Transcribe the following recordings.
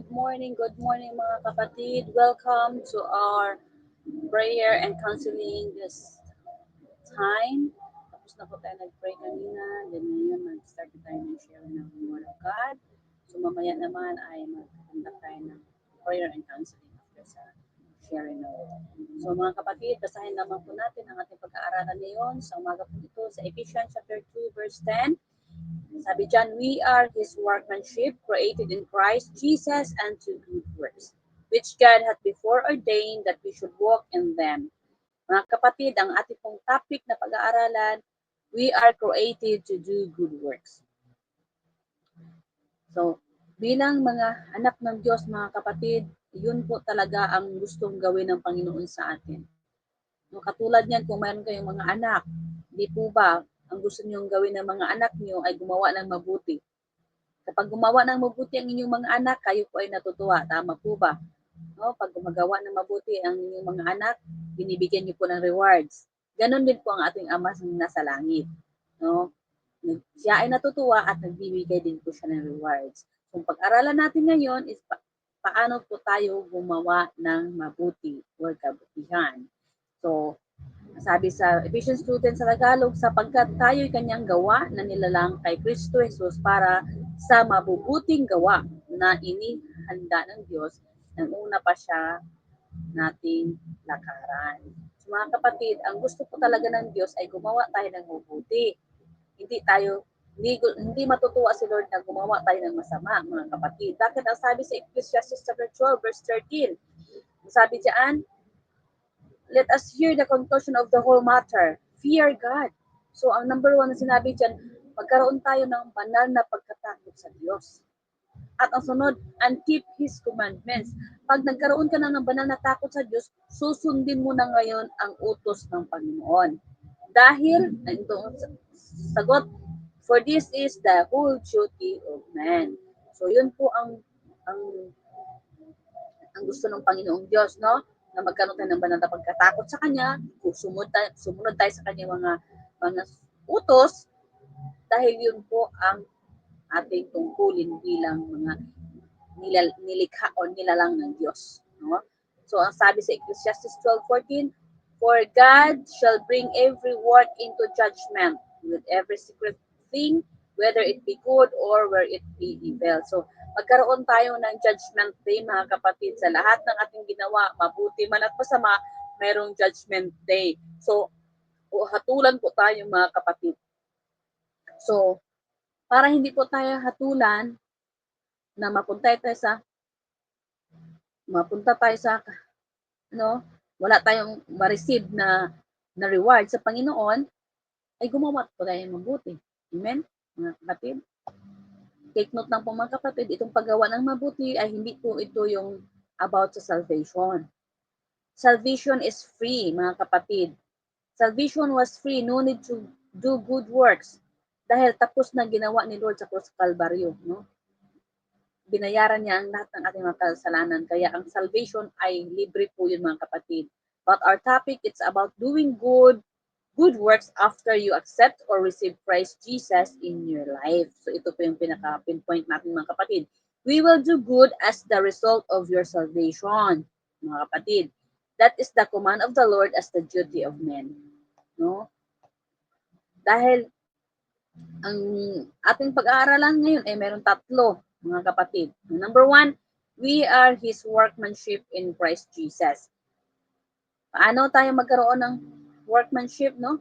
good morning mga kapatid. Welcome to our prayer and counseling this time. Tapos na po tayo nag-pray kanina. Then ngayon, mag-start na tayo ng sharing ng Word of God. So mamaya naman ay mag-conduct tayo ng prayer and counseling after sa sharing ng Word. So mga kapatid, basahin naman po natin ang ating pag-aaralan ngayon sa umaga po ito sa Ephesians chapter 2 verse 10. Sabi dyan, we are His workmanship, created in Christ Jesus unto good works, which God hath before ordained that we should walk in them. Mga kapatid, ang ating pong topic na pag-aaralan, we are created to do good works. So, bilang mga anak ng Diyos, mga kapatid, yun po talaga ang gustong gawin ng Panginoon sa atin. No, katulad niyan, kung mayroon kayong mga anak, di po ba, ang gusto niyong gawin ng mga anak niyo ay gumawa ng mabuti. Kapag gumawa ng mabuti ang inyong mga anak, kayo po ay natutuwa. Tama po ba? No? Pag gumagawa ng mabuti ang inyong mga anak, binibigyan niyo po ng rewards. Ganon din po ang ating Ama sa nasa langit. No? Siya ay natutuwa at nagbibigay din po siya ng rewards. Kung pag-aralan natin ngayon is paano po tayo gumawa ng mabuti or kabutihan. So, sabi sa Ephesians 2:10 sa Tagalog, sapagkat tayo'y kanyang gawa na nilalang kay Kristo Jesus para sa mabubuting gawa na inihanda ng Diyos nang una pa siya nating lakaran. So, mga kapatid, ang gusto po talaga ng Diyos ay gumawa tayo ng mabuti. Hindi matutuwa si Lord na gumawa tayo ng masama, mga kapatid. Bakit ang sabi sa Ecclesiastes chapter 12 verse 13? Sabi diyan, let us hear the conclusion of the whole matter. Fear God. So, ang number one na sinabi dyan, magkaroon tayo ng banal na pagkatakot sa Diyos. At ang sunod, and keep His commandments. Pag nagkaroon ka na ng banal na takot sa Diyos, susundin mo na ngayon ang utos ng Panginoon. Dahil, ito sagot, for this is the whole duty of man. So, yun po ang gusto ng Panginoong Diyos, no? Na magkaroon tayo ng banal na pagkatakot sa Kanya, sumunod tayo sa Kanya mga utos, dahil yun po ang ating tungkulin bilang mga nilikha o nilalang ng Diyos. No? So, ang sabi sa Ecclesiastes 12:14, for God shall bring every work into judgment with every secret thing, whether it be good or where it be evil. So, magkaroon tayo ng judgment day, mga kapatid, sa lahat ng ating ginawa, mabuti man at masama, mayroong judgment day. So, hatulan po tayo, mga kapatid. So, para hindi po tayo hatulan, na mapunta tayo sa no, wala tayong ma-receive na reward sa Panginoon, ay gumawa po tayo ng mabuti. Amen? Mga kapatid. Take note lang po, mga kapatid, itong paggawa ng mabuti ay hindi po ito yung about sa salvation. Salvation is free, mga kapatid. Salvation was free, no need to do good works. Dahil tapos na ginawa ni Lord sa cross Calvario, no? Binayaran niya ang lahat ng ating mga kasalanan. Kaya ang salvation ay libre po yun, mga kapatid. But our topic, it's about doing good works after you accept or receive Christ Jesus in your life. So ito po yung pinaka-pinpoint natin, mga kapatid. We will do good as the result of your salvation, mga kapatid. That is the command of the Lord as the duty of men. No? Dahil ang ating pag-aaralan ngayon ay meron tatlo, mga kapatid. Number one, we are His workmanship in Christ Jesus. Paano tayo magkaroon ng workmanship, no?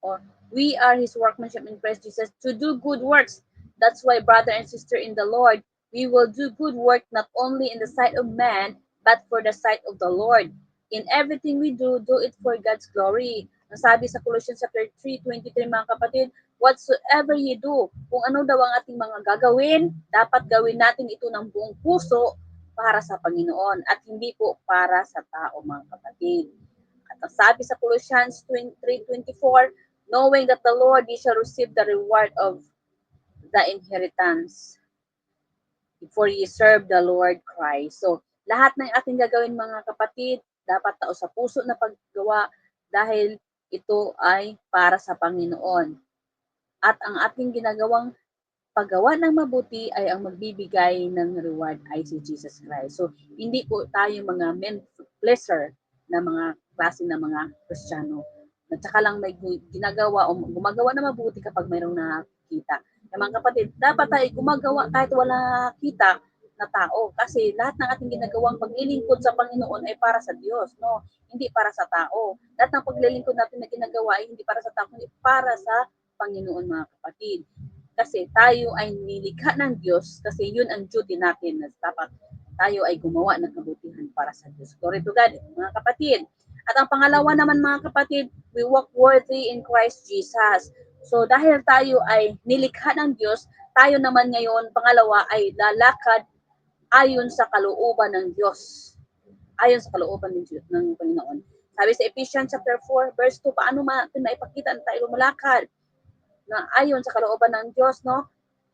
Or we are His workmanship in Christ Jesus to do good works. That's why, brother and sister in the Lord, we will do good work not only in the sight of man, but for the sight of the Lord. In everything we do it for God's glory. Ang sabi sa Colossians chapter 3:23, mga kapatid, whatsoever you do, kung ano daw ang ating mga gagawin, dapat gawin natin ito ng buong puso para sa Panginoon at hindi po para sa tao, mga kapatid. At ang sabi sa Colossians 3:24, knowing that the Lord ye shall receive the reward of the inheritance before ye serve the Lord Christ. So, lahat ng ating gagawin, mga kapatid, dapat tao sa puso na paggawa dahil ito ay para sa Panginoon. At ang ating ginagawang paggawa ng mabuti ay ang magbibigay ng reward ay si Jesus Christ. So, hindi po tayo mga men pleaser na mga klase ng mga Kristiyano. At saka lang may ginagawa o gumagawa na mabuti kapag mayroong nakikita. Kaya mga kapatid, dapat tayo gumagawa kahit wala kita na tao. Kasi lahat ng ating ginagawang paglilingkod sa Panginoon ay para sa Diyos, no? Hindi para sa tao. Lahat ng paglilingkod natin na ginagawa ay hindi para sa tao, kundi para sa Panginoon, mga kapatid. Kasi tayo ay nilikha ng Diyos kasi yun ang duty natin na dapat tayo ay gumawa ng kabutihan para sa Diyos. Glory to God, mga kapatid. At ang pangalawa naman, mga kapatid, we walk worthy in Christ Jesus. So dahil tayo ay nilikha ng Diyos, tayo naman ngayon, pangalawa, ay lalakad ayon sa kalooban ng Diyos. Ayon sa kalooban ng Panginoon. Sabi sa Ephesians chapter 4, verse 2, paano natin maipakita na tayo lumalakad na ayon sa kalooban ng Diyos, no?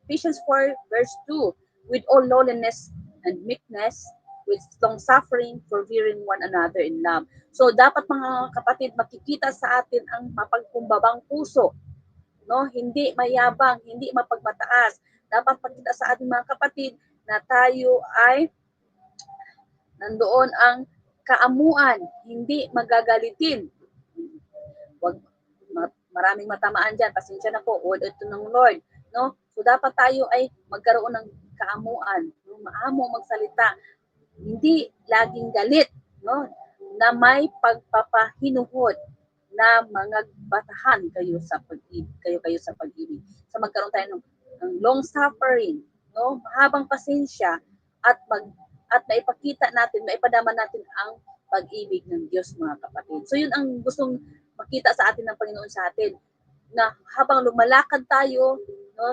Ephesians 4, verse 2, with all lowliness and meekness, with long suffering, forbearing one another in love. So, dapat mga kapatid, makikita sa atin ang mapagkumbabang puso, no? Hindi mayabang, hindi mapagmataas. Dapat makita sa atin mga kapatid na tayo ay nandoon ang kaamuan, hindi magagalitin. Wag maraming matamaan diyan, pasensya na po, word ito ng Lord, no? So dapat tayo ay magkaroon ng kaamuan, no? Maamo magsalita, hindi laging galit, no? Na may pagpapahinuhod na mga batahan kayo sa pag-ibig, kayo sa pag-ibig. So magkaroon tayo ng long suffering, no? Mahabang pasensya at maipakita natin, maipadama natin ang pag-ibig ng Diyos, mga kapatid. So yun ang gustong makita sa atin ng Panginoon sa atin, na habang lumalakad tayo, no,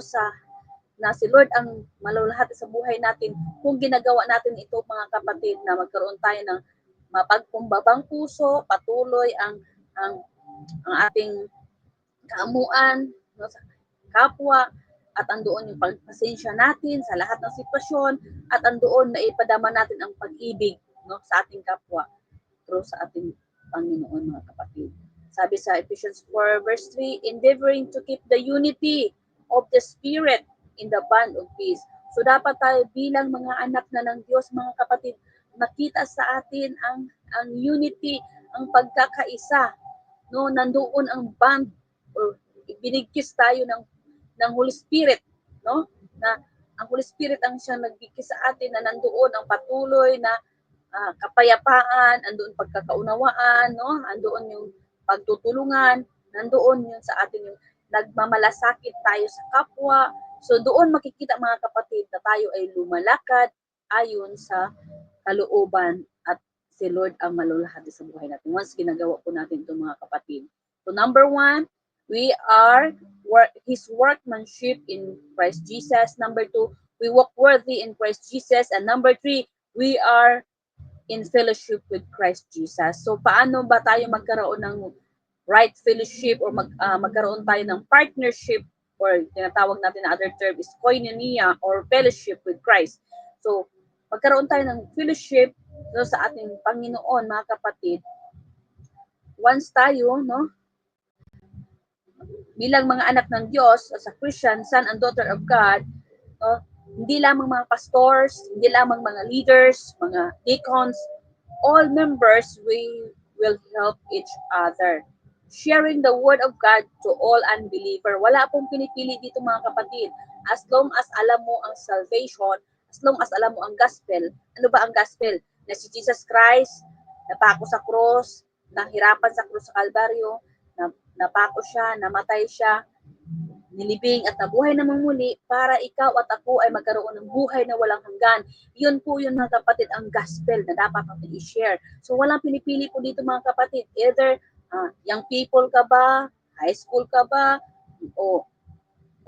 na si Lord ang malulahati sa buhay natin, kung ginagawa natin ito, mga kapatid, na magkaroon tayo ng mapagkumbabang puso, patuloy ang ating kaamuan, no, sa kapwa, at andoon yung pagpasensya natin sa lahat ng sitwasyon, at andoon na ipadama natin ang pag-ibig, no, sa ating kapwa through sa ating Panginoon, mga kapatid. Sabi sa Ephesians 4 verse 3, endeavoring to keep the unity of the Spirit in the bond of peace. So dapat tayo bilang mga anak na ng Diyos, mga kapatid, makita sa atin ang unity, ang pagkakaisa, no? Nandoon ang bond, or binigkis tayo ng Holy Spirit, no? Na ang Holy Spirit ang siyang nagbigkis sa atin, na nandoon ang patuloy na kapayapaan, andoon pagkakaunawaan, no? Andoon yung pagtutulungan, nandoon yun sa atin yung nagmamalasakit tayo sa kapwa. So doon makikita, mga kapatid, na tayo ay lumalakad ayon sa kalooban at si Lord ang malulahati sa buhay natin. Once ginagawa po natin ito, mga kapatid. So number 1, we are His workmanship in Christ Jesus. Number 2, we walk worthy in Christ Jesus. And number 3, we are in fellowship with Christ Jesus. So paano ba tayo magkaroon ng right fellowship, or magkaroon tayo ng partnership, or tinatawag natin na other term is koinonia or fellowship with Christ. So magkaroon tayo ng fellowship, no, sa ating Panginoon, mga kapatid. Once tayo, no, bilang mga anak ng Diyos, as a Christian, son and daughter of God, no, hindi lamang mga pastors, hindi lamang mga leaders, mga deacons, all members, we will help each other. Sharing the word of God to all unbeliever. Wala pong pinipili dito, mga kapatid. As long as alam mo ang salvation, as long as alam mo ang gospel. Ano ba ang gospel? Na si Jesus Christ, napako sa cross, nahirapan sa cross sa Kalbaryo, napako siya, namatay siya, nilibing at nabuhay na muli para ikaw at ako ay magkaroon ng buhay na walang hanggan. Yun po yun, mga kapatid, ang gospel na dapat natin i-share. So walang pinipili po dito, mga kapatid. Either young people ka ba, high school ka ba, o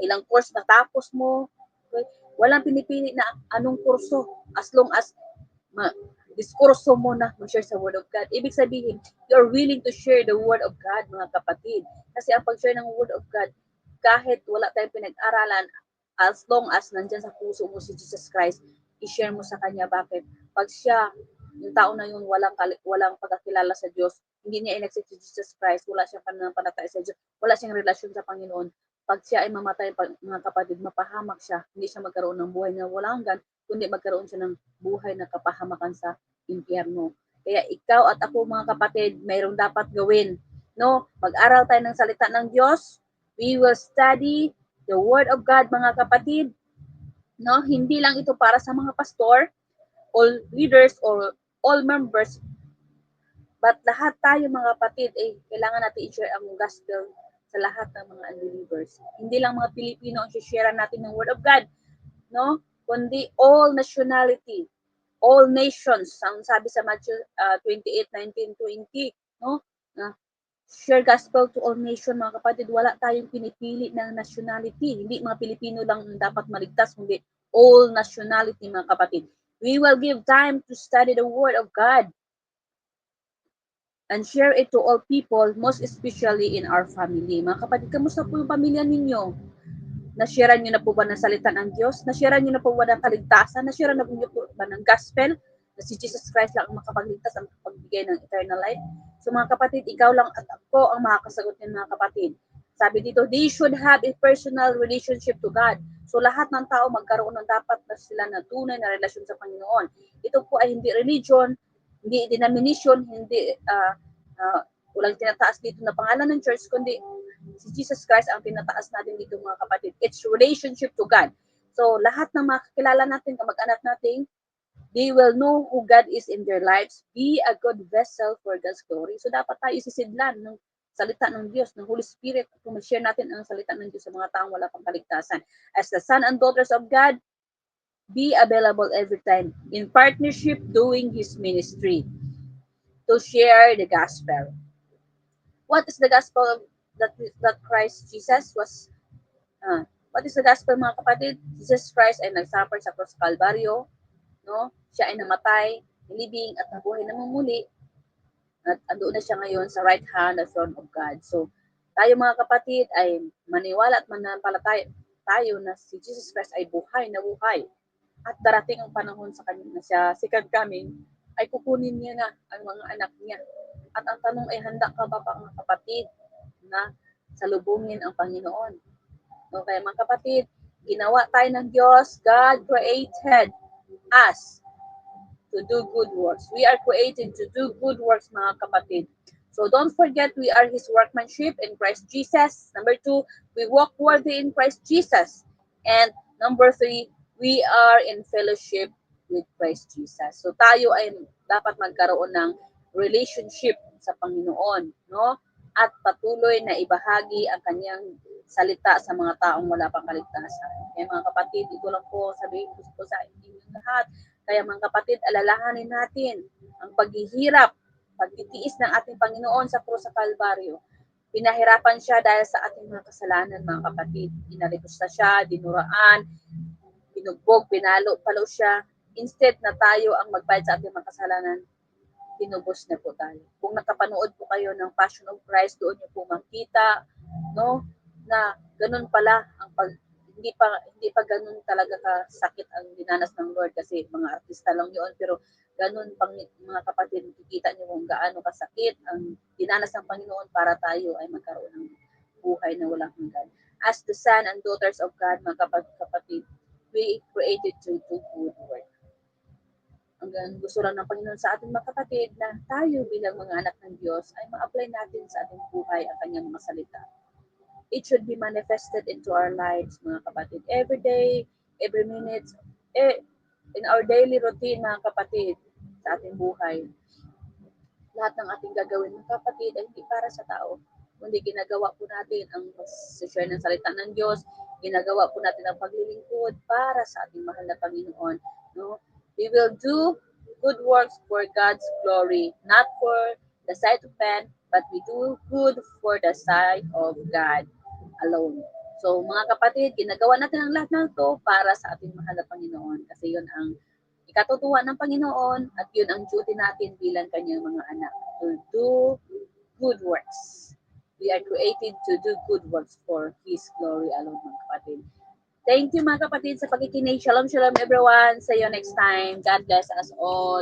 ilang course natapos mo. Okay? Walang pinipili na anong kurso, as long as diskurso mo na mag-share sa Word of God. Ibig sabihin, you're willing to share the Word of God, mga kapatid. Kasi ang pag-share ng Word of God, kahit wala tayong pinag-aralan, as long as nandyan sa puso mo si Jesus Christ, i-share mo sa Kanya. Bakit? Pag siya, yung tao na yun, walang pagkakilala sa Diyos, hindi niya in-accept si Jesus Christ, wala siyang pananampalataya sa Diyos, wala siyang relasyon sa Panginoon, pag siya ay mamatay, mga kapatid, mapahamak siya. Hindi siya magkaroon ng buhay na walang hanggan, kundi magkaroon siya ng buhay na kapahamakan sa impyerno. Kaya ikaw at ako, mga kapatid, mayroong dapat gawin. No? Mag-aral tayo ng salita ng Diyos. We will study the Word of God, mga kapatid. No? Hindi lang ito para sa mga pastor, all leaders, or all members, but lahat tayo, mga kapatid, ay kailangan natin i-share ang gospel sa lahat ng mga unbelievers. Hindi lang mga Pilipino ang share natin ng Word of God, no? Kundi all nationality, all nations. Ang sabi sa Matthew 28:19-20, no? Na share gospel to all nation, mga kapatid. Wala tayong pinipili ng nationality. Hindi mga Pilipino lang dapat maligtas, kundi all nationality, mga kapatid. We will give time to study the Word of God and share it to all people, most especially in our family. Mga kapatid, kamusta po yung pamilya ninyo? Nasharean niyo na po ba ng salita ng Diyos? Nasharean niyo na po ba ng kaligtasan? Nasharean na po niyo po ba ng gospel? Na si Jesus Christ lang ang makapagligtas, ang makapagbigay ng eternal life? So mga kapatid, ikaw lang at ako ang makakasagot niyan, mga kapatid. Sabi dito, they should have a personal relationship to God. So lahat ng tao magkaroon ng dapat na sila na tunay na relasyon sa Panginoon. Ito po ay hindi religion, hindi denomination, hindi walang tinataas dito na pangalan ng church, kundi si Jesus Christ ang tinataas natin dito, mga kapatid. It's relationship to God. So lahat ng makakilala natin, kamag-anak natin, they will know who God is in their lives. Be a good vessel for God's glory. So dapat tayo sisidlan ng salita ng Diyos, ng Holy Spirit, kung mag-share natin ang salita ng Diyos sa mga taong wala pang kaligtasan. As the son and daughters of God, be available every time in partnership doing His ministry to share the gospel. What is the gospel that Christ Jesus was what is the gospel, mga kapatid? Jesus Christ ay nagsuffer sa cross Calvario, no? Siya ay namatay, nilibing at nabuhay na muli at andoon na siya ngayon sa right hand of throne of God. So, tayo, mga kapatid, ay maniwala at manampalataya tayo na si Jesus Christ ay buhay na buhay. At darating ang panahon sa kanya na siya, second coming, ay kukunin niya na ang mga anak niya. At ang tanong ay, handa ka ba, mga kapatid, na salubungin ang Panginoon? No, kaya mga kapatid, ginawa tayo ng Diyos. God created us to do good works. We are created to do good works, mga kapatid. So don't forget, we are His workmanship in Christ Jesus. Number 2, we walk worthy in Christ Jesus. And number 3, we are in fellowship with Christ Jesus. So tayo ay dapat magkaroon ng relationship sa Panginoon, no? At patuloy na ibahagi ang kanyang salita sa mga taong wala pang kaligtasan. Kaya mga kapatid, ito lang po sabihin ko sa inyong lahat. Kaya mga kapatid, alalahanin natin ang paghihirap, pagtitiis ng ating Panginoon sa krus sa Kalbaryo. Pinahirapan siya dahil sa ating mga kasalanan, mga kapatid. Inalikusta siya, dinuraan, binugbog, palo siya. Instead na tayo ang magbayad sa ating mga kasalanan, tinubos na po tayo. Kung nakapanood po kayo ng Passion of Christ, doon niyo po makita, no, na ganun pala ang hindi pa ganun talaga kasakit ang dinanas ng Lord, kasi mga artista lang yun, pero ganun pang mga kapatid, nakikita niyo kung gaano kasakit ang dinanas ng Panginoon para tayo ay magkaroon ng buhay na walang hanggan. As the son and daughters of God, mga kapatid, we created to do good work. Hanggang gusto lang ng Panginoon sa ating mga kapatid na tayo bilang mga anak ng Diyos ay ma-apply natin sa ating buhay ang kanyang mga salita. It should be manifested into our lives, mga kapatid. Every day, every minute, in our daily routine, mga kapatid, sa ating buhay. Lahat ng ating gagawin, mga kapatid, ay hindi para sa tao, kundi ginagawa po natin ang share ng salita ng Diyos, ginagawa po natin ang paglilingkod para sa ating mahal na Panginoon. No? We will do good works for God's glory, not for the sight of man, but we do good for the sight of God alone. So mga kapatid, ginagawa natin ang lahat ng ito para sa ating mahal na Panginoon, kasi yun ang ikatutuwa ng Panginoon at yun ang duty natin bilang kanyang mga anak, to do good works. We are created to do good works for His glory alone, mga kapatid. Thank you, mga kapatid, sa pakikinig. Shalom, shalom everyone. See you next time. God bless us all.